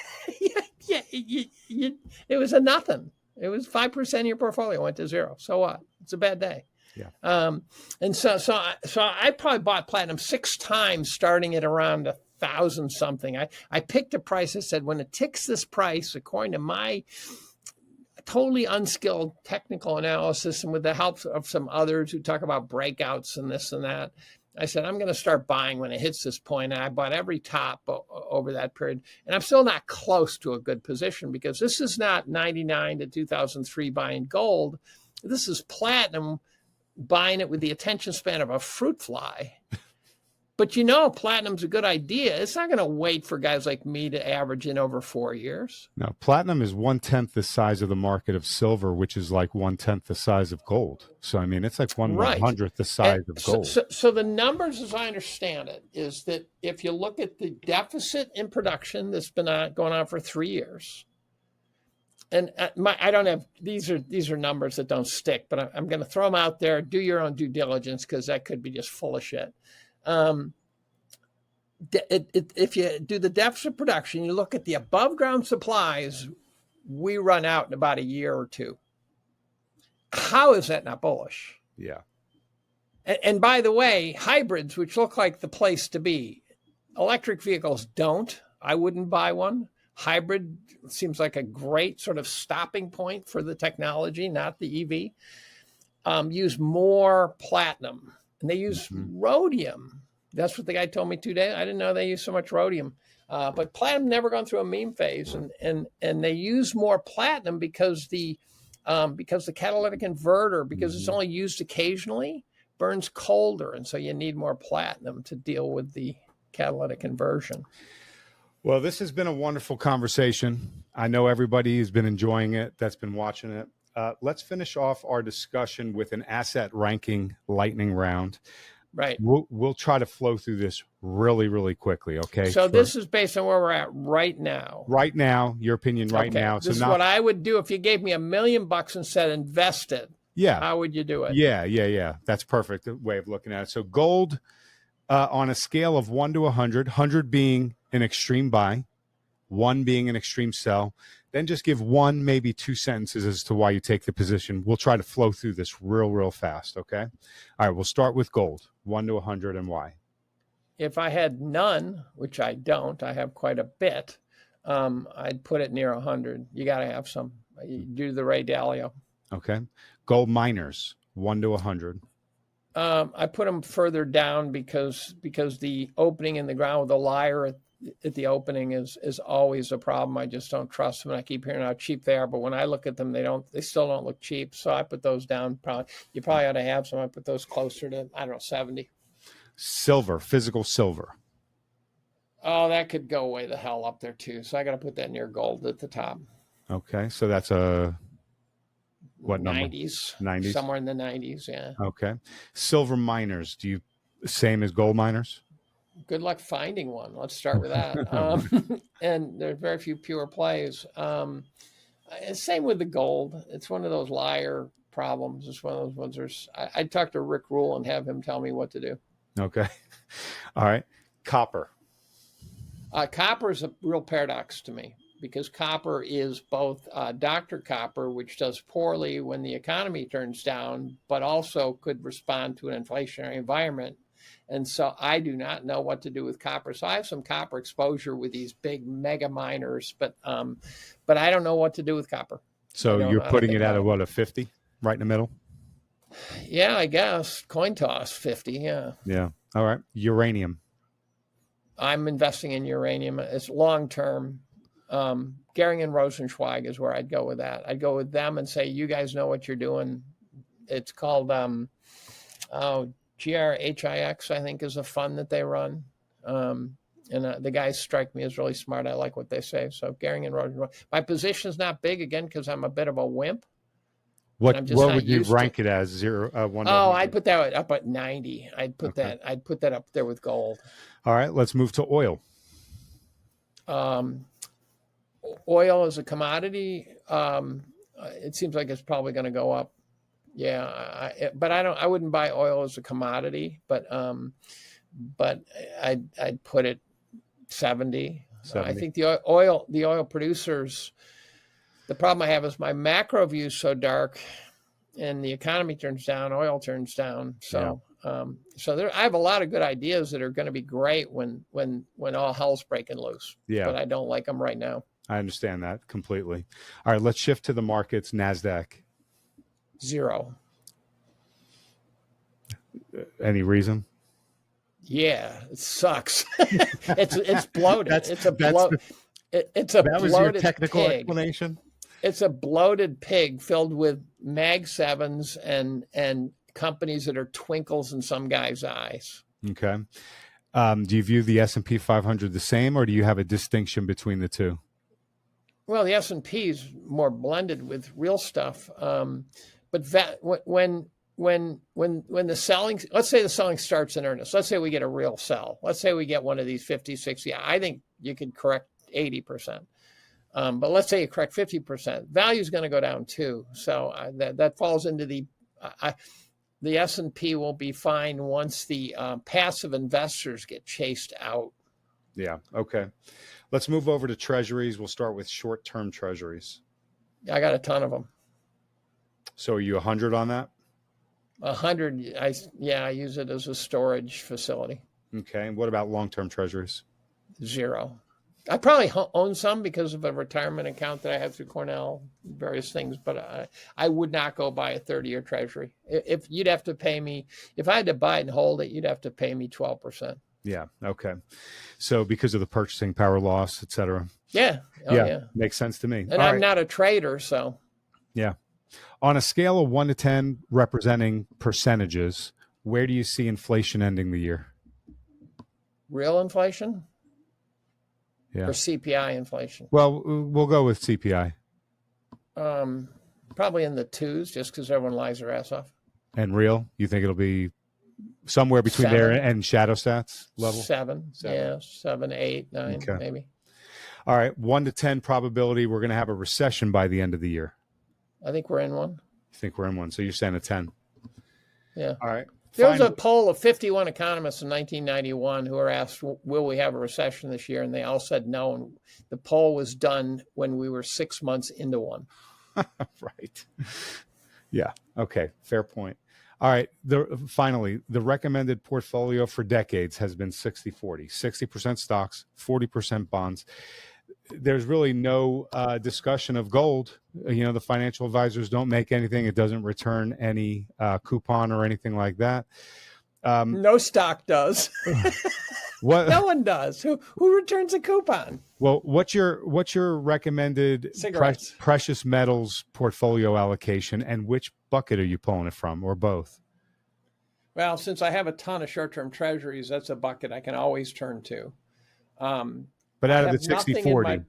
It was a nothing. It was 5% of your portfolio went to zero. So what? It's a bad day. Yeah. And so I probably bought platinum 6 times, starting at around 1,000 something. I picked a price. I said, when it ticks this price, according to my totally unskilled technical analysis, and with the help of some others who talk about breakouts and this and that, I said, I'm going to start buying when it hits this point. And I bought every top over that period. And I'm still not close to a good position, because this is not 99 to 2003 buying gold. This is platinum buying it with the attention span of a fruit fly. But platinum's a good idea. It's not going to wait for guys like me to average in over 4 years. No, platinum is 1/10 the size of the market of silver, which is like 1/10 the size of gold. So, I mean, it's like 1/100th the size of gold. So the numbers, as I understand it, is that if you look at the deficit in production that's been going on for 3 years, and I don't have, these are numbers that don't stick, but I'm going to throw them out there. Do your own due diligence, because that could be just full of shit. If you do the deficit production, you look at the above ground supplies, we run out in about a year or two. How is that not bullish? Yeah. And by the way, hybrids, which look like the place to be, electric vehicles don't. I wouldn't buy one. Hybrid seems like a great sort of stopping point for the technology, not the EV. Use more platinum. And they use rhodium. That's what the guy told me 2 days. I didn't know they use so much rhodium. But platinum never gone through a meme phase, and they use more platinum because the catalytic converter, because it's only used occasionally, burns colder, and so you need more platinum to deal with the catalytic conversion. Well, this has been a wonderful conversation. I know everybody has been enjoying it, that's been watching it. Let's finish off our discussion with an asset ranking lightning round. Right. We'll try to flow through this really, really quickly. Okay. So this is based on where we're at right now. Right now, your opinion right now. This is what I would do if you gave me $1 million and said invest it. Yeah. How would you do it? Yeah. That's perfect way of looking at it. So gold On a scale of 1 to 100, 100 being an extreme buy, 1 being an extreme sell, then just give 1, maybe 2 sentences as to why you take the position. We'll try to flow through this real fast, okay? All right, we'll start with gold, 1 to 100 and why. If I had none, which I don't, I have quite a bit, I'd put it near 100. You got to have some. You do the Ray Dalio. Okay. Gold miners, 1 to 100. I put them further down because the opening in the ground with a liar at the opening is always a problem. I just don't trust them. And I keep hearing how cheap they are, but when I look at them, they still don't look cheap. So I put those down. You probably ought to have some. I put those closer to, I don't know, 70. Silver, physical silver. Oh, that could go way the hell up there too. So I got to put that near gold at the top. Okay, so that's a what number? 90s. 90s. Somewhere in the 90s, yeah. Okay. Silver miners, do you same as gold miners? Good luck finding one. Let's start with that. And there's very few pure plays. Same with the gold. It's one of those liar problems. It's one of those ones. I'd talk to Rick Rule and have him tell me what to do. Okay. All right. Copper. Copper is a real paradox to me because copper is both Dr. Copper, which does poorly when the economy turns down, but also could respond to an inflationary environment. And so I do not know what to do with copper. So I have some copper exposure with these big mega miners, but I don't know what to do with copper. So you're putting it at a 50, right in the middle? Yeah, I guess. Coin toss, 50, yeah. Yeah. All right. Uranium. I'm investing in uranium. It's long-term. Gehring and Rosenzweig is where I'd go with that. I'd go with them and say, you guys know what you're doing. It's called GRHIX, I think, is a fund that they run. And the guys strike me as really smart. I like what they say. So Gehring and Rosenzweig. My position's not big, again, because I'm a bit of a wimp. What would you rank it as? 0, 1? Oh, I'd put that up at 90. I'd put that up there with gold. All right, let's move to oil. Oil is a commodity. It seems like it's probably going to go up. Yeah, but I wouldn't buy oil as a commodity. But I'd put it 70. 70. I think the oil producers. The problem I have is my macro view is so dark, and the economy turns down, oil turns down. So, I have a lot of good ideas that are going to be great when all hell's breaking loose. Yeah, but I don't like them right now. I understand that completely. All right, let's shift to the markets. Nasdaq. 0. Any reason? Yeah, it sucks. it's bloated. It's a bloated. That was your technical pig. Explanation. It's a bloated pig filled with Mag 7s and companies that are twinkles in some guy's eyes. Okay. Do you view the S&P 500 the same, or do you have a distinction between the two? Well, the S&P is more blended with real stuff. But when the selling, let's say the selling starts in earnest. Let's say we get a real sell. Let's say we get one of these 50, 60. I think you could correct 80%. But let's say you correct 50%. Value is going to go down too. So that falls into the S&P will be fine once the passive investors get chased out. Yeah. Okay. Let's move over to treasuries. We'll start with short-term treasuries. I got a ton of them. So are you 100 on that? 100. I use it as a storage facility. Okay. And what about long-term treasuries? 0. I probably own some because of a retirement account that I have through Cornell, various things, but I would not go buy a 30-year treasury. If you'd have to pay me, if I had to buy it and hold it, you'd have to pay me 12%. Yeah. Okay. So because of the purchasing power loss, et cetera. Yeah. Yeah. Makes sense to me. And I'm not a trader, so. Yeah. On a scale of 1 to 10, representing percentages, where do you see inflation ending the year? Real inflation? Yeah. Or CPI inflation? Well, we'll go with CPI. Probably in the 2s, just because everyone lies their ass off. And real? You think it'll be somewhere between 7. there and shadow stats level? 7. Yeah, 7, 8, 9, okay. Maybe. All right, 1 to 10 probability we're going to have a recession by the end of the year. I think we're in one. You think we're in one? So you're saying a 10? Yeah. All right. There was a poll of 51 economists in 1991 who were asked, will we have a recession this year? And they all said no. And the poll was done when we were 6 months into one. Right. Yeah. Okay. Fair point. All right. Finally, the recommended portfolio for decades has been 60-40, 60% stocks, 40% bonds. There's really no discussion of gold. You know, the financial advisors don't make anything. It doesn't return any coupon or anything like that. No stock does. What? No one does. Who returns a coupon? Well, what's your recommended precious metals portfolio allocation, and which bucket are you pulling it from, or both? Well, since I have a ton of short-term treasuries, that's a bucket I can always turn to. But out of the 60-40.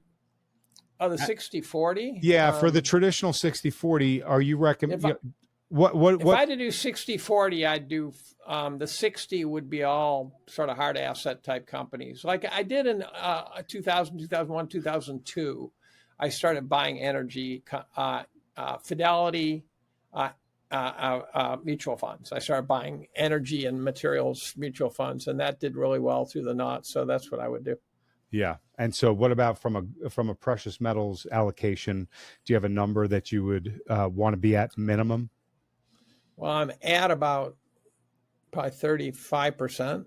Oh, the 60-40? Yeah, for the traditional 60-40, are you recommending? If I had to do 60-40, I'd do the 60 would be all sort of hard asset type companies. Like I did in 2000, 2001, 2002. I started buying energy, Fidelity mutual funds. I started buying energy and materials mutual funds, and that did really well through the knot. So that's what I would do. Yeah. And so what about from a precious metals allocation? Do you have a number that you would want to be at minimum? Well, I'm at about probably 35%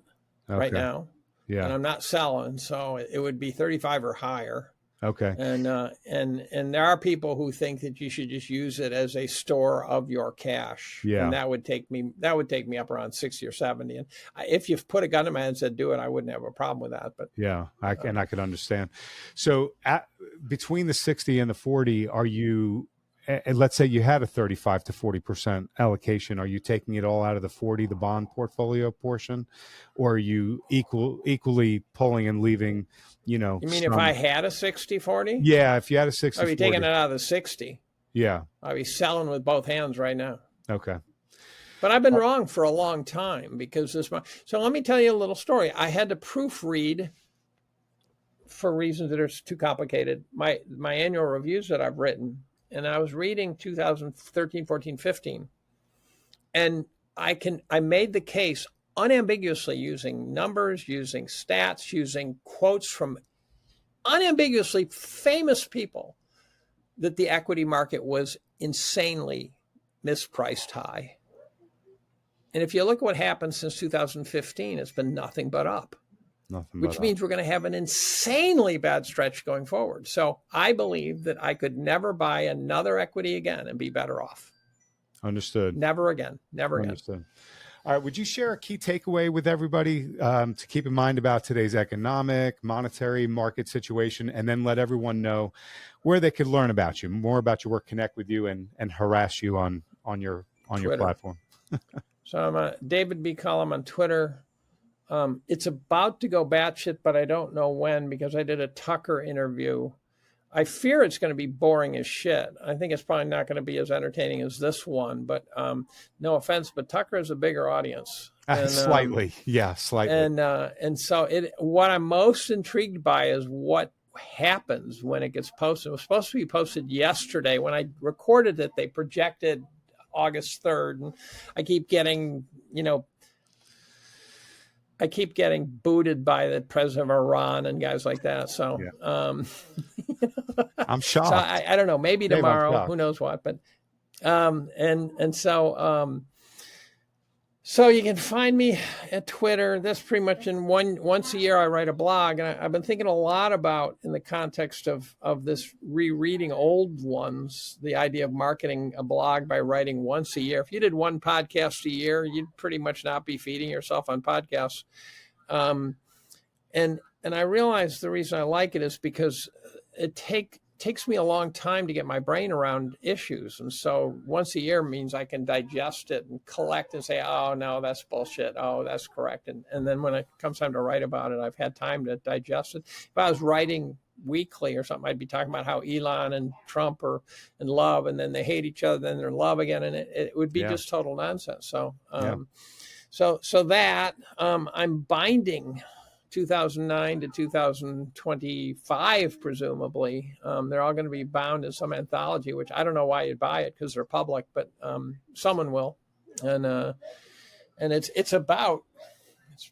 right now. Yeah. And I'm not selling, so it would be 35 or higher. Okay. And there are people who think that you should just use it as a store of your cash. Yeah. And that would take me up around 60 or 70. And if you've put a gun in my head and said do it, I wouldn't have a problem with that. But yeah, I could understand. So between the 60 and the 40, are you? And let's say you had a 35 to 40% allocation. Are you taking it all out of the 40, the bond portfolio portion, or are you equally pulling and leaving? You know, you mean if I had a 60-40? Yeah, if you had a 60, I'd be taking it out of the 60. Yeah, I'd be selling with both hands right now. Okay, but I've been wrong for a long time because so let me tell you a little story. I had to proofread, for reasons that are too complicated, my annual reviews that I've written. And I was reading 2013, 14, 15. And I made the case unambiguously using numbers, using stats, using quotes from unambiguously famous people that the equity market was insanely mispriced high. And if you look at what happened since 2015, it's been nothing but up. Which means we're going to have an insanely bad stretch going forward. So I believe that I could never buy another equity again and be better off. Understood. Never again. Never Understood. again. All right. Would you share a key takeaway with everybody to keep in mind about today's economic, monetary, market situation, and then let everyone know where they could learn about you, more about your work, connect with you, and harass you on your platform? So I'm David B. Collum on Twitter. It's about to go batshit, but I don't know when, because I did a Tucker interview. I fear it's going to be boring as shit. I think it's probably not going to be as entertaining as this one, but no offense, but Tucker is a bigger audience. And, slightly. Yeah, slightly. And so what I'm most intrigued by is what happens when it gets posted. It was supposed to be posted yesterday. When I recorded it, they projected August 3rd, and I keep getting, booted by the president of Iran and guys like that. So yeah. I'm shocked. So I don't know, maybe tomorrow, who knows what, but, so you can find me at Twitter. That's pretty much once a year I write a blog. And I've been thinking a lot about, in the context of this rereading old ones, the idea of marketing a blog by writing once a year. If you did one podcast a year, you'd pretty much not be feeding yourself on podcasts. And I realize the reason I like it is because it takes me a long time to get my brain around issues. And so once a year means I can digest it and collect and say, oh, no, that's bullshit. Oh, that's correct. And then when it comes time to write about it, I've had time to digest it. If I was writing weekly or something, I'd be talking about how Elon and Trump are in love, and then they hate each other, then they're in love again. And it would be just total nonsense. So, so that I'm binding 2009 to 2025, presumably. They're all going to be bound in some anthology, which I don't know why you'd buy it, because they're public, but someone will. And and it's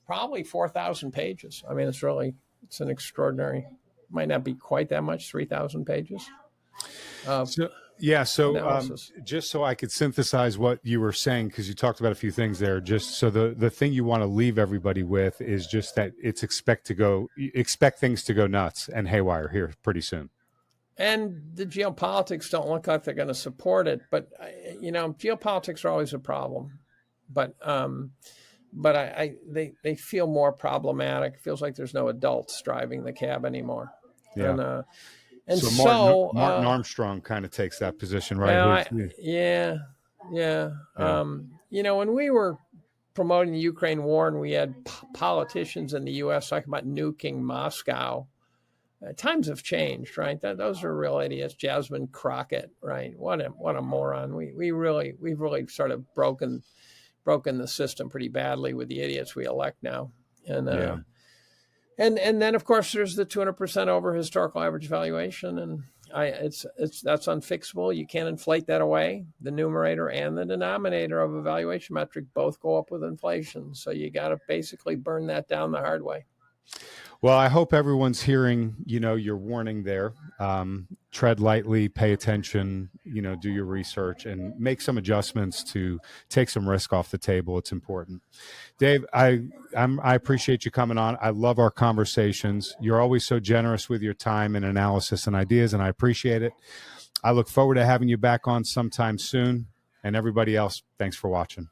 probably 4,000 pages. I mean, it's an extraordinary, might not be quite that much, 3,000 pages of analysis. Just so I could synthesize what you were saying, because you talked about a few things there, just so the thing you want to leave everybody with is just that expect things to go nuts and haywire here pretty soon. And the geopolitics don't look like they're going to support it, but geopolitics are always a problem. But they feel more problematic. It feels like there's no adults driving the cab anymore. Yeah. And so Martin Armstrong kind of takes that position, right? Yeah. When we were promoting the Ukraine war and we had politicians in the U.S. talking about nuking Moscow, times have changed, right? Those are real idiots. Jasmine Crockett, right? What a moron. We've really sort of broken the system pretty badly with the idiots we elect now. And then of course there's the 200% over historical average valuation, and that's unfixable. You can't inflate that away. The numerator and the denominator of a valuation metric both go up with inflation, so you got to basically burn that down the hard way. Well, I hope everyone's hearing, your warning there. Tread lightly, pay attention, do your research and make some adjustments to take some risk off the table. It's important. Dave, I appreciate you coming on. I love our conversations. You're always so generous with your time and analysis and ideas, and I appreciate it. I look forward to having you back on sometime soon. And everybody else, thanks for watching.